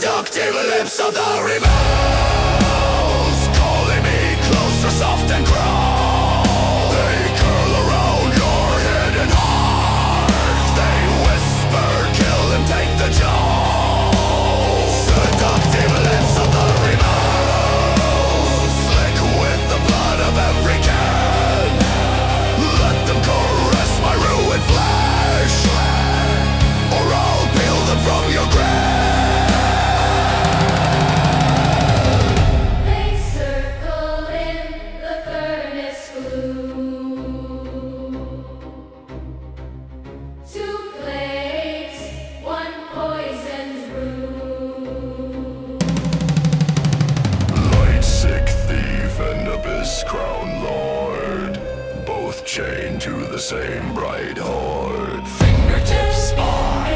seductive lips of the rebels, calling me closer, soft and crawl. They curl around your hidden heart. They whisper, kill and take the jaw. Seductive lips of the rebels, slick with the blood of every can. Let them caress my ruined flesh, or I'll peel them from your grave. Chained to the same bright horde. Fingertips spark,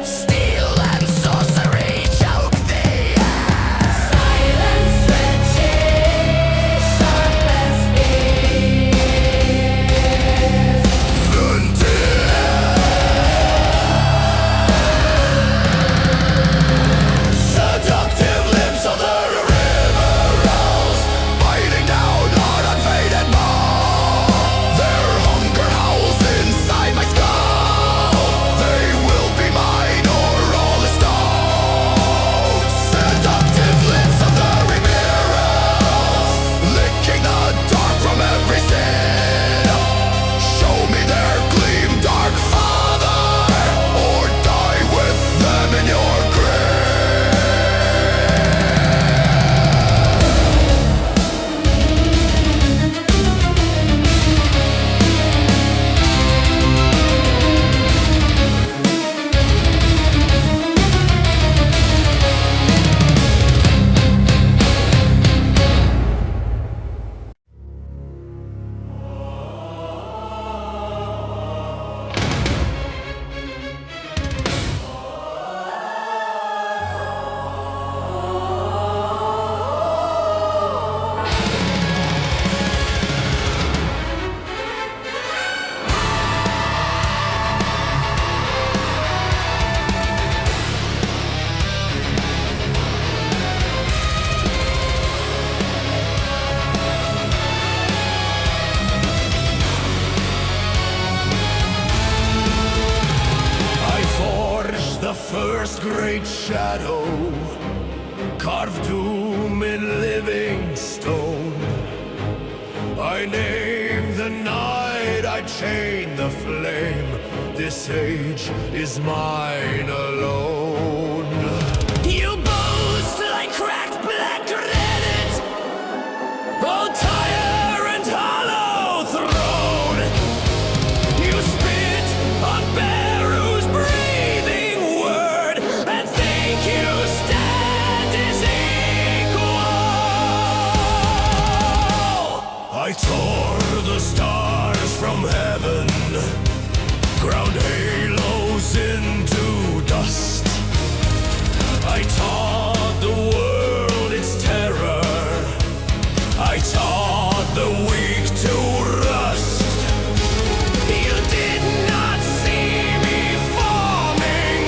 steel and sorcery choke the air. Silence stretches, sharp as spears. Seductive lips of the riverals, biting down hard on faded bones. Their hunger howls inside my skull. They will be mine or all is stone. Seductive lips of the riverals, licking the dark from every sin. Show me their gleam, dark father, or die with them in your grave. The first great shadow, carved doom in living stone. I named the night, I chained the flame. This age is mine alone. You boast like cracked black granite, oh tyrant hollow throne. You spit on Beru's breathing word and think you stand as equal. I tore the stars from heaven, ground halos into dust. I taught the world its terror. I taught the weak to rust. You did not see me forming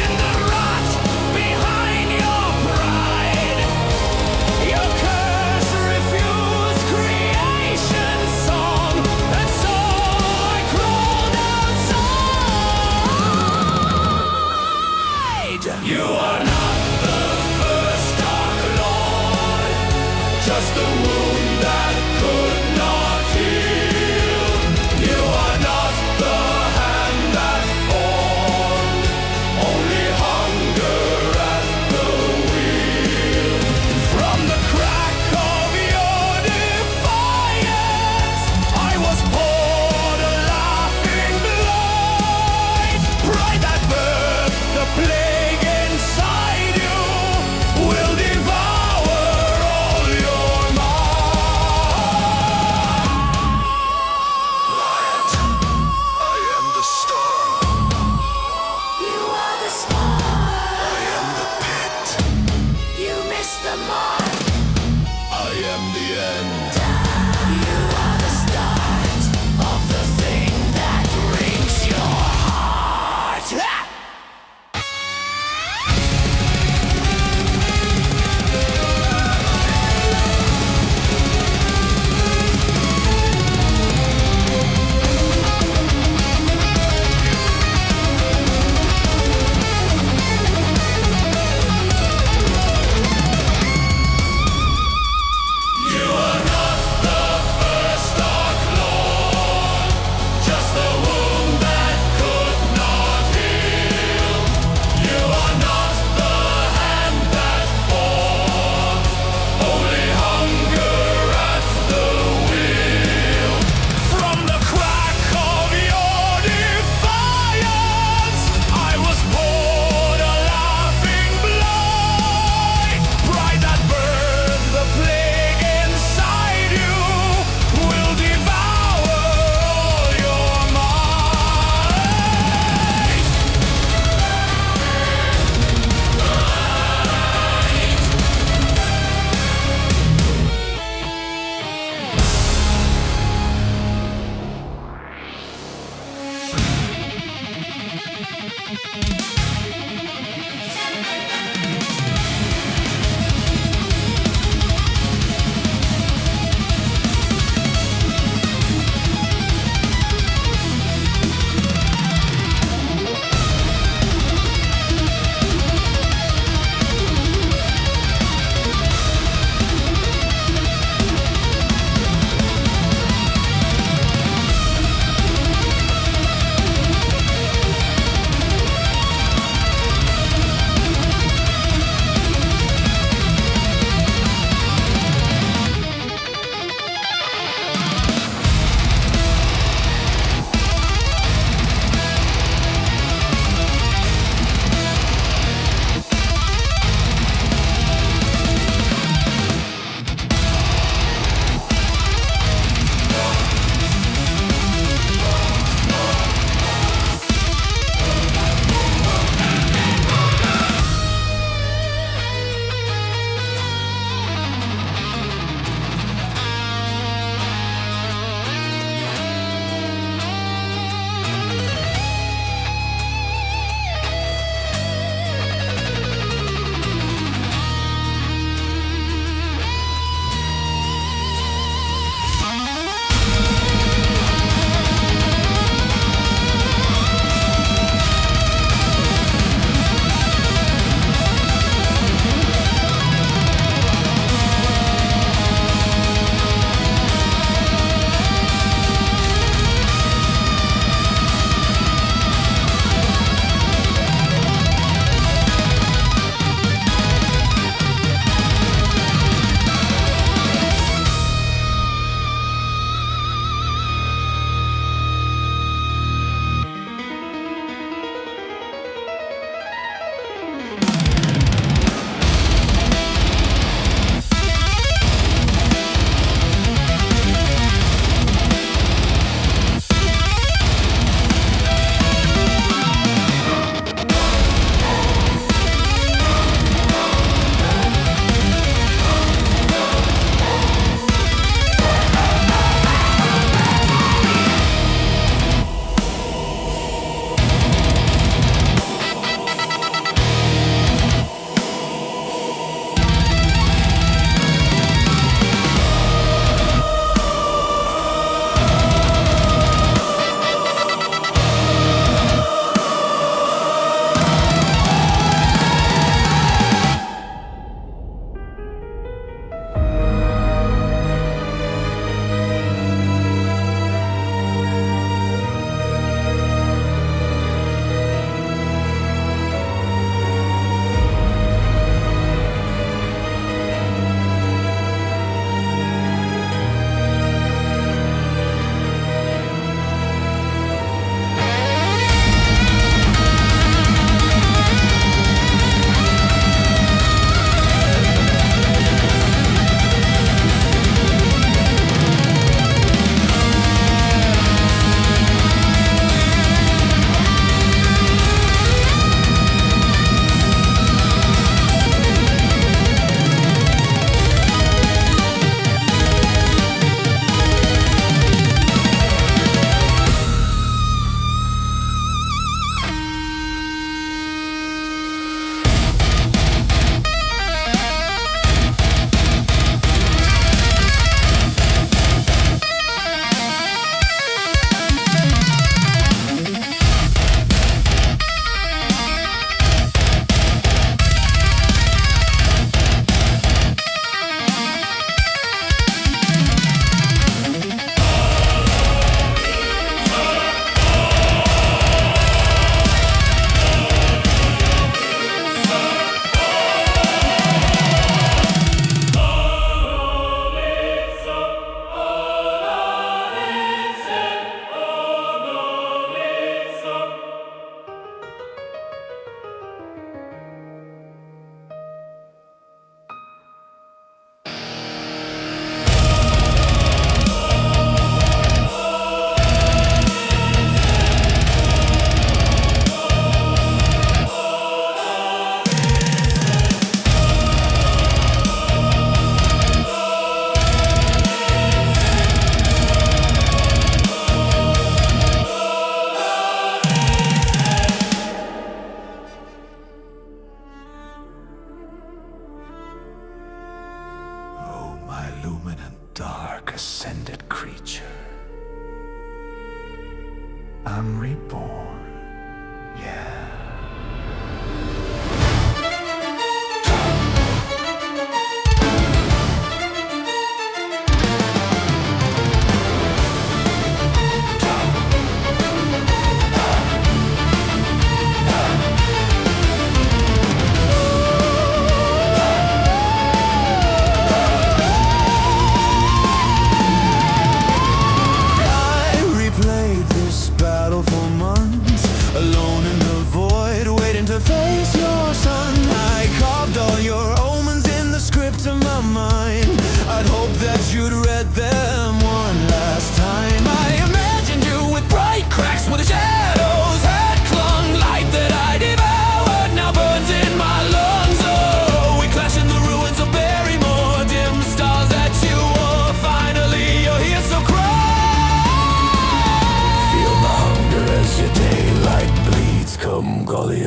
in the rot behind your pride. Your curse refused creation's song, and so I crawled outside. You are not the first Dark Lord, just the wound that could not heal. You are not the hand that formed, only hunger at the wheel. From the crack of your defiance, I was poured a laughing blind. Pride that birthed the plague inside.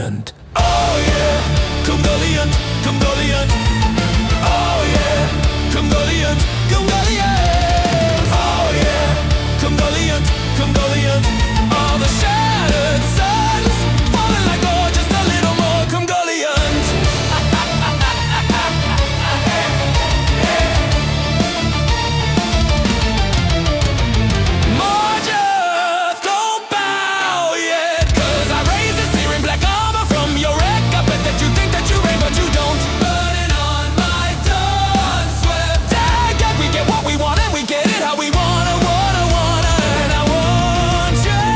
Cumgolliant. Oh yeah, Cumgolliant, Cumgolliant. Oh yeah, Cumgolliant, Cumgolliant. Oh yeah, Cumgolliant, Cumgolliant. All the shattered suns falling like gold, just a little more Cumgolliant. Morgirth, don't bow yet, 'cause I raise the searing black armor from your wreck. I bet that you think that you reign, but you don't. Burning on my dawn swept dagger. We get what we want and we get it how we wanna. And I want your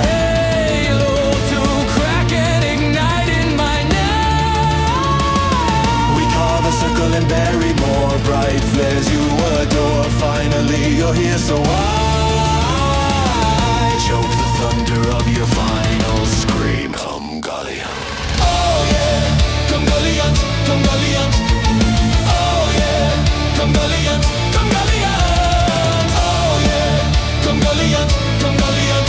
halo to crack and ignite in my now. We carve a circle and bury more bright flares you adore. Finally you're here, so I choke the thunder of your final scream. Cumgolliant. Oh yeah, Cumgolliant, Cumgolliant. Oh yeah, Cumgolliant, Cumgolliant. Oh yeah, Cumgolliant, Cumgolliant.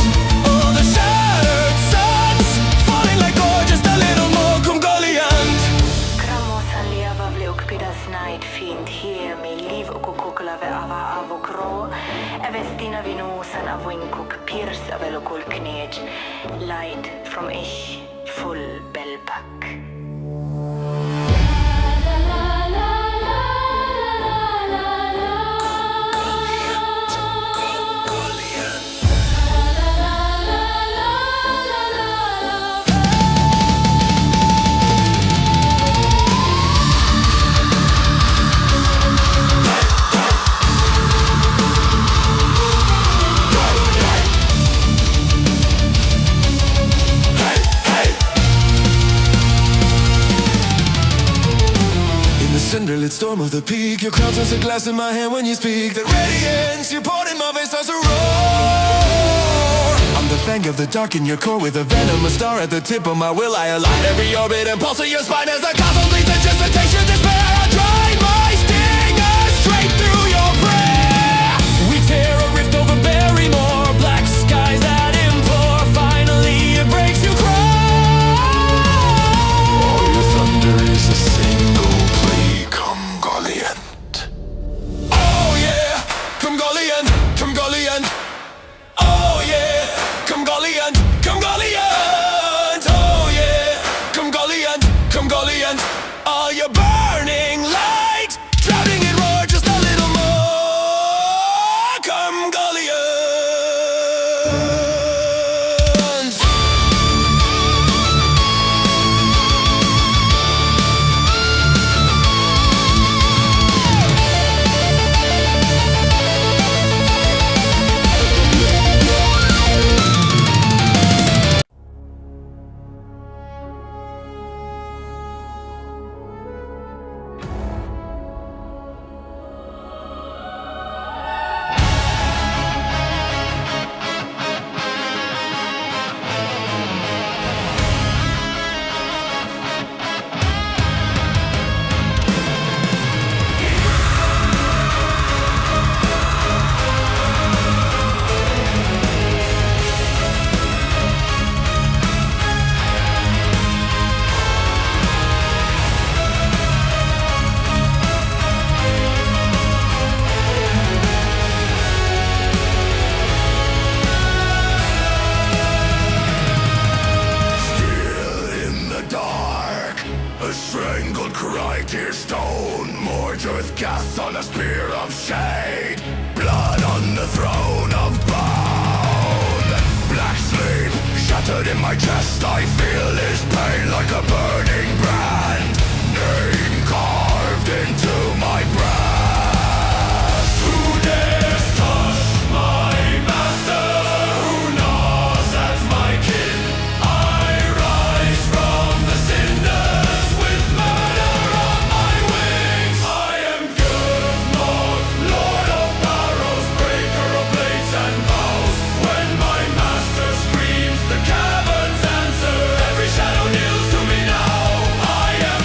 All the shattered suns falling like gold, just a little more Cumgolliant. Kramosan leva vleuk pidas night fiend here me liv ukukukla ve ava avokro evestina vinusan avinkuk pierce avelokul knej light from ish full belpak. Cinderlit storm of the peak, your crown turns to glass in my hand when you speak. The radiance you poured in my veins starts to roar. I'm the fang of the dark in your core, with a venomous star at the tip of my will. I align every orbit and pulse of your spine as the cosmos leads to gestation, despair. I drive my stinger straight through your prayer. We tear a rift over Barrymore, black skies that implore. Finally it breaks, you cry. All your thunder is a single plea. Cumgolliant. Oh yeah, Cumgolliant, Cumgolliant. Oh yeah, Cumgolliant, Cumgolliant. Oh yeah, Cumgolliant, Cumgolliant. All your burning light, drowning in roar, just a little more Cumgolliant. Strangled cry, tear stone. Morgirth casts on a spear of shade. Blood on the throne of bone. Black sleep shattered in my chest. I feel his pain like a burning brand. Name carved into my breast. Who dares touch my master? Who gnaws at my kin? I rise from the cinders with murder on my wings. I am Gurmog, Lord of Barrows, breaker of blades and bows. When my master screams, the caverns answer. Every shadow kneels to me now. I am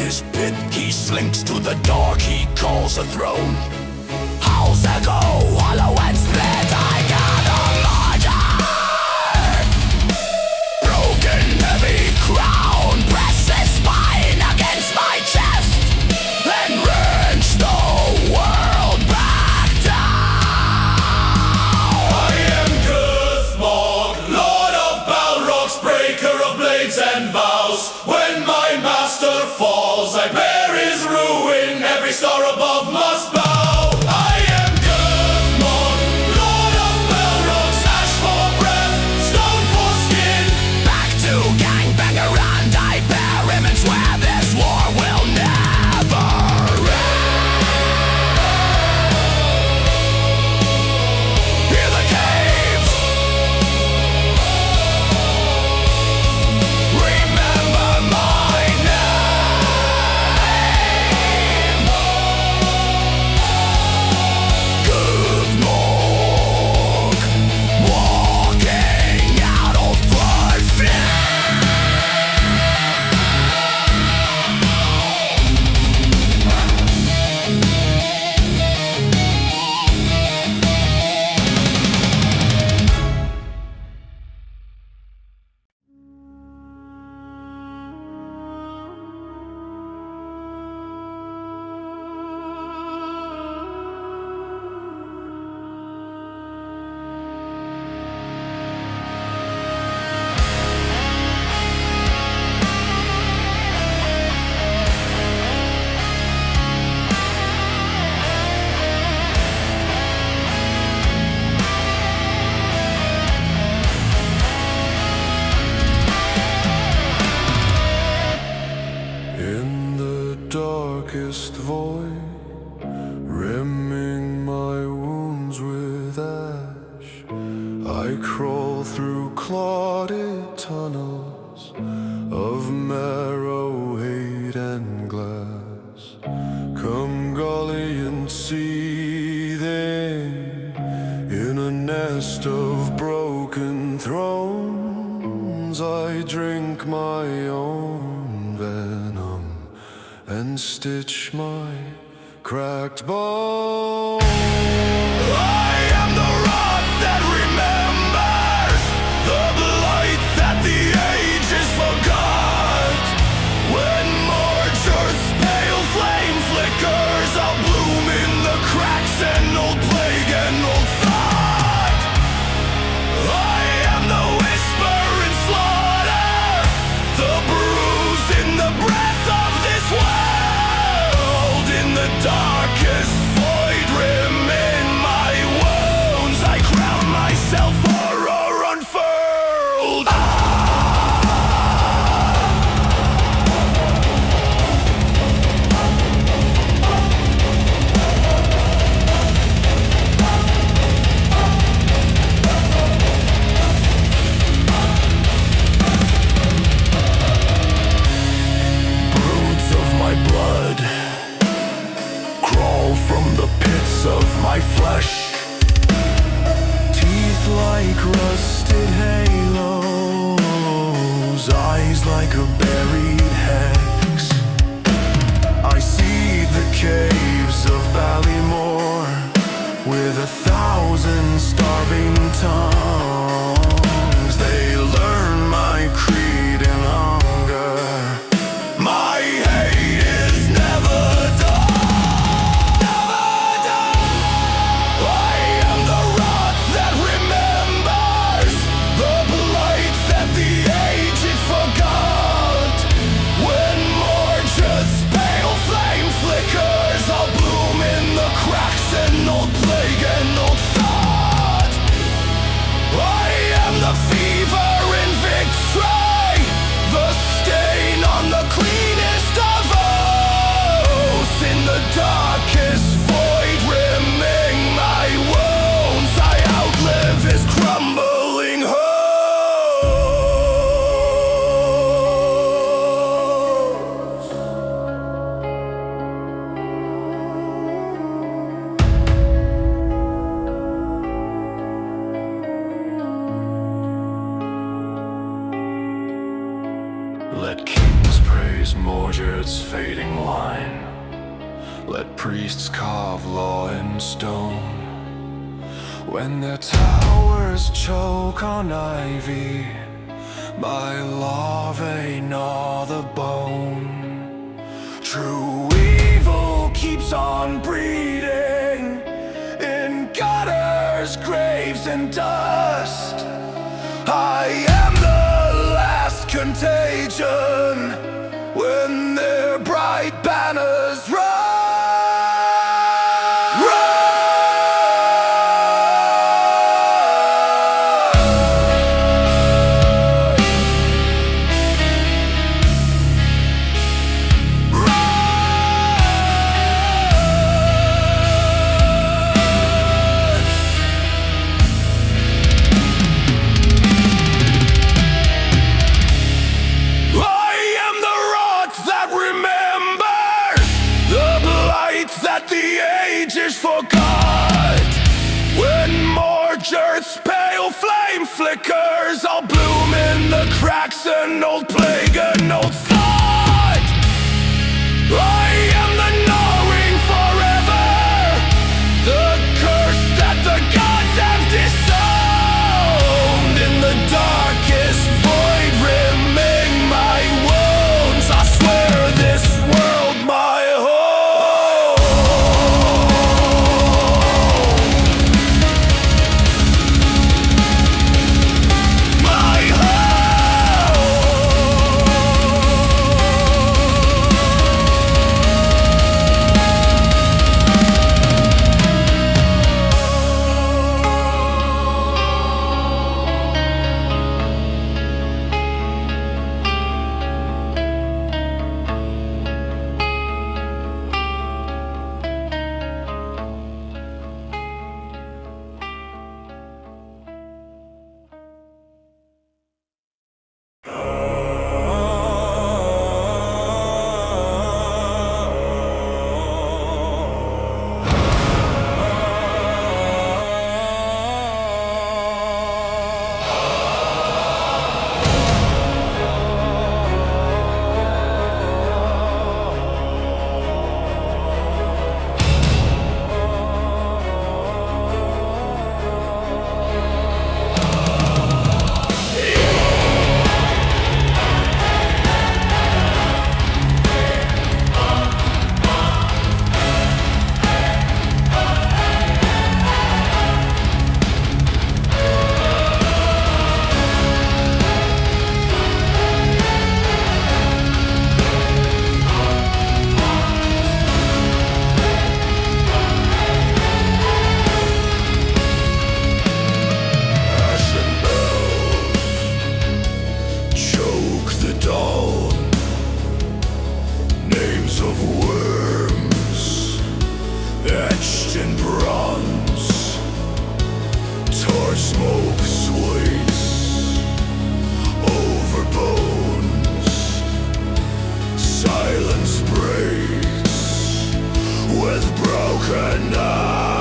his pit, he slinks to the dark, he calls a throne. Howls echo, hollow and split, I gather Morgirth. Broken, heavy crown presses spine against my chest, and wrench the world back down. I am Morg, Lord of Balrogs, breaker of blades and vows. When my master falls, I bear his ruin, every star above must bow. I am Morg, Lord of Balrogs, ash for breath, stone for skin. Back to gangbanger and I bear him and swear this war will never end. Hear the caves, remember my name. Good Morg, walking out of blood. In the darkest void, rimming my wounds with ash, I crawl through clotted tunnels of marrow, hate, and glass. Cumgolliant seething in a nest of broken thrones, I drink my own venom and stitch my cracked bones. I am the rot that remembers the blight that the ages forgot. When Morgirth's pale flame flickers, I'll bloom in the cracks and old plague and old thought. I am the whisper in slaughter, the bruise in the breath of this world. In the darkest void rim in my wounds, I crown myself horror unfurled. Broods of my blood crawl from the pits of my flesh. Teeth like rusted halos, eyes like a buried hex. I see the caves of Ballymore with 1,000 starving tongues. They learn my creed and hunger. My hate is never done. I am the rot that remembers the blight that the aged forgot. this fading line. Let priests carve law in stone. When their towers choke on ivy, by larvae gnaw the bone. True evil keeps on breeding in gutters, graves, and dust. I am the last contagion when their bright banners rise. That the ages forgot. When Morgirth's pale flame flickers, I'll bloom in the cracks, an old plague, an old thought. I am the gnawing forever, the curse that the gods have disowned. In the darkest void rimming my wounds, I swear this world my home. Smoke sways over bones, silence breaks with broken knives.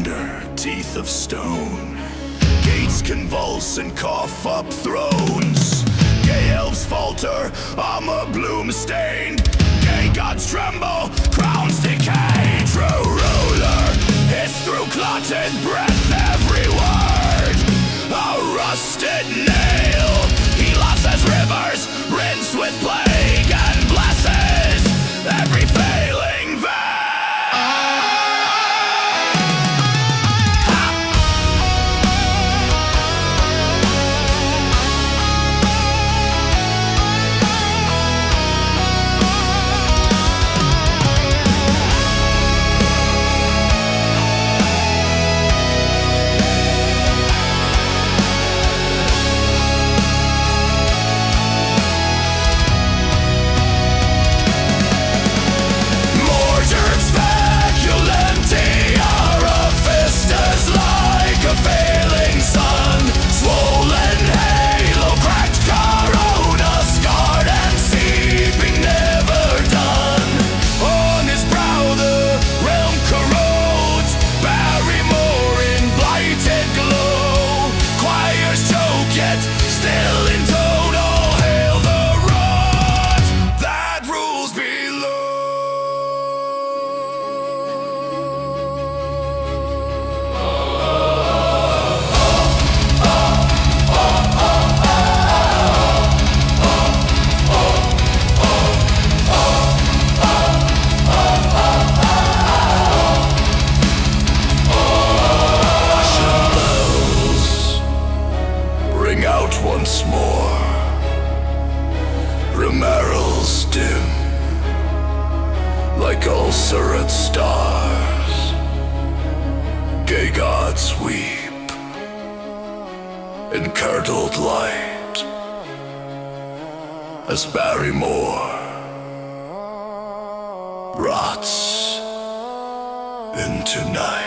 thunder, teeth of stone. Gates convulse and cough up thrones. Gay elves falter, armor bloom stained. Gay gods tremble, crowns decay. True ruler, hiss through clotted breath every word. A rusted nail, he laughs as rivers rinse with plague and blesses every failing veil. Once more, Remerals dim, like ulcerate stars. Gay gods weep in curdled light as Barrymore rots into night.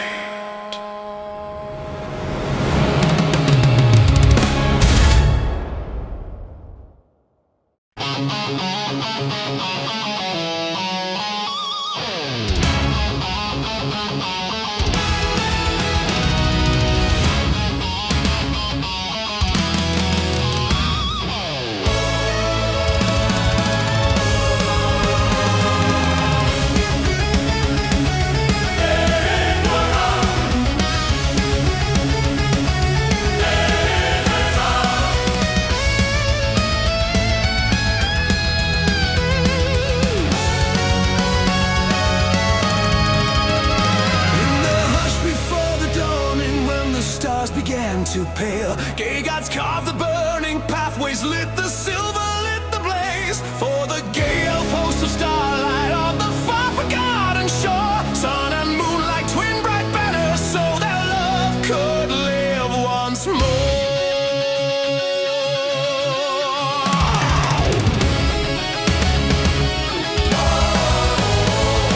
To pale, gay gods carved the burning pathways, lit the silver, lit the blaze, for the gay elf host of starlight on the far forgotten shore. Sun and moon like twin bright banners, so their love could live once more.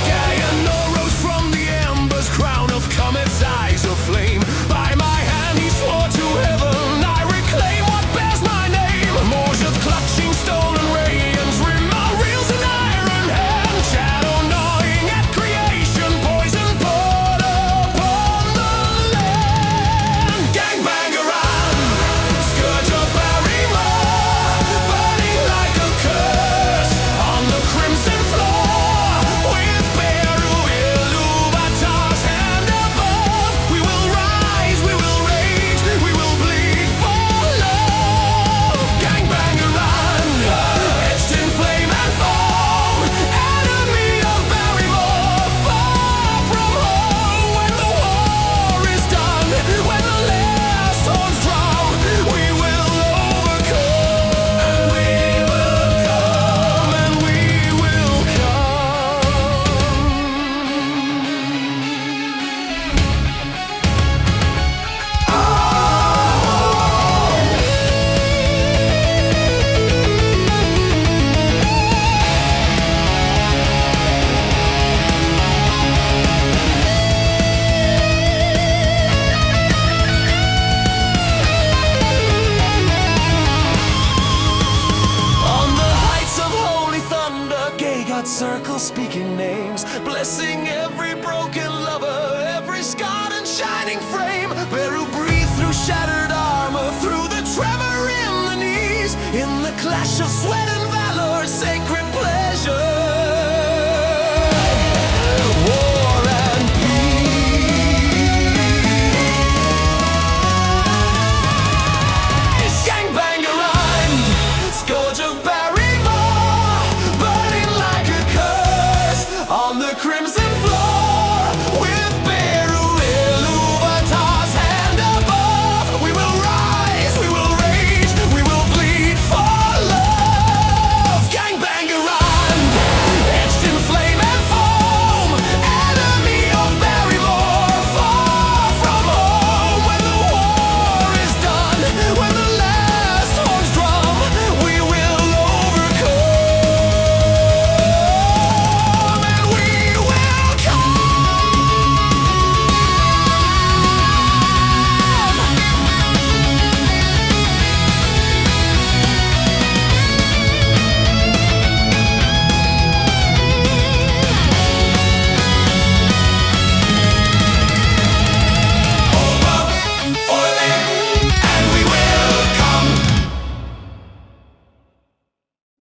Gaia rose from the embers, crown of comets, eyes of flame. By my hand he swore to heaven, I reclaim what bears my name. Morgirth clutching stolen radiance, rimmer reels an iron hand. Shadow gnawing at creation, poison poured upon the land. Gangbanger on, scourge of Barrymore, burning like a curse on the crimson floor. With Beru Iluvatar's hand above, we will rise, we will rage, we will bleed for love. Gangbanger on, etched in flame and foam, enemy of Barrymore, far from home. When the war is done, when the last horn's drawn, we will overcome, and we will come, and we will come. On the heights of holy thunder, gay gods circle speaking names, blessing every broken lover, every scarred and shattered crimson